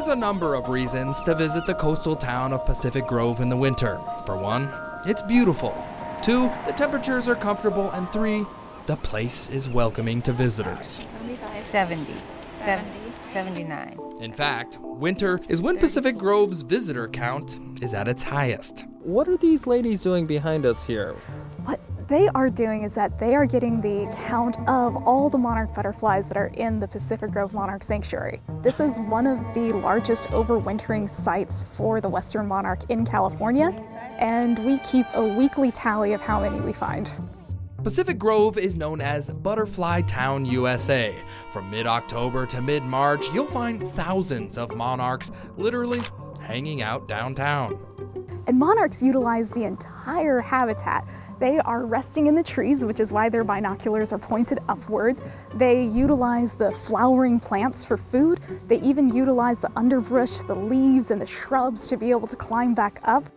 There's a number of reasons to visit the coastal town of Pacific Grove in the winter. For one, it's beautiful. 2, the temperatures are comfortable. And 3, the place is welcoming to visitors. 79. In fact, winter is when Pacific Grove's visitor count is at its highest. What are these ladies doing behind us here? What they are doing is that they are getting the count of all the monarch butterflies that are in the Pacific Grove Monarch Sanctuary. This is one of the largest overwintering sites for the western monarch in California, and we keep a weekly tally of how many we find. Pacific Grove is known as Butterfly Town, USA. From mid-October to mid-March, you'll find thousands of monarchs literally hanging out downtown. And monarchs utilize the entire habitat. They are resting in the trees, which is why their binoculars are pointed upwards. They utilize the flowering plants for food. They even utilize the underbrush, the leaves, and the shrubs to be able to climb back up.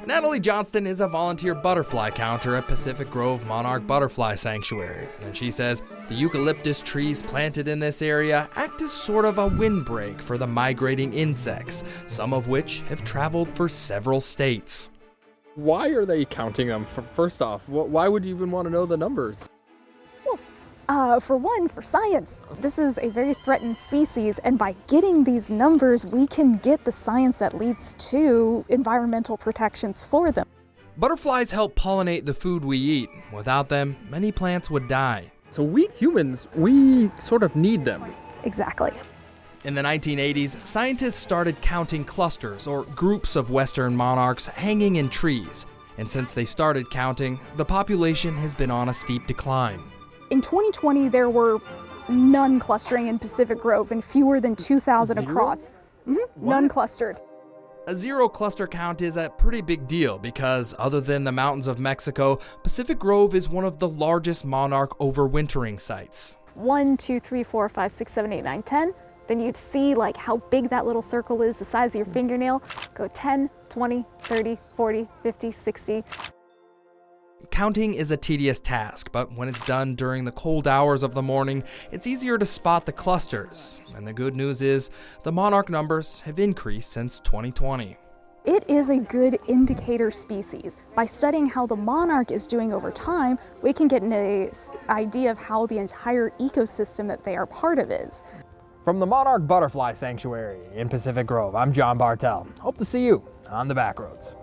Natalie Johnston is a volunteer butterfly counter at Pacific Grove Monarch Butterfly Sanctuary, and she says the eucalyptus trees planted in this area act as sort of a windbreak for the migrating insects, some of which have traveled for several states. Why are they counting them? First off, why would you even want to know the numbers? For one, for science. This is a very threatened species, and by getting these numbers, we can get the science that leads to environmental protections for them. Butterflies help pollinate the food we eat. Without them, many plants would die. So we humans, we sort of need them. Exactly. In the 1980s, scientists started counting clusters or groups of western monarchs hanging in trees. And since they started counting, the population has been on a steep decline. In 2020, there were none clustering in Pacific Grove and fewer than 2,000 across. None clustered. A zero cluster count is a pretty big deal because, other than the mountains of Mexico, Pacific Grove is one of the largest monarch overwintering sites. 1, 2, 3, 4, 5, 6, 7, 8, 9, 10. Then you'd see like how big that little circle is, the size of your fingernail. Go 10, 20, 30, 40, 50, 60. Counting is a tedious task, but when it's done during the cold hours of the morning, it's easier to spot the clusters. And the good news is, the monarch numbers have increased since 2020. It is a good indicator species. By studying how the monarch is doing over time, we can get an idea of how the entire ecosystem that they are part of is. From the Monarch Butterfly Sanctuary in Pacific Grove, I'm John Bartell. Hope to see you on the Backroads.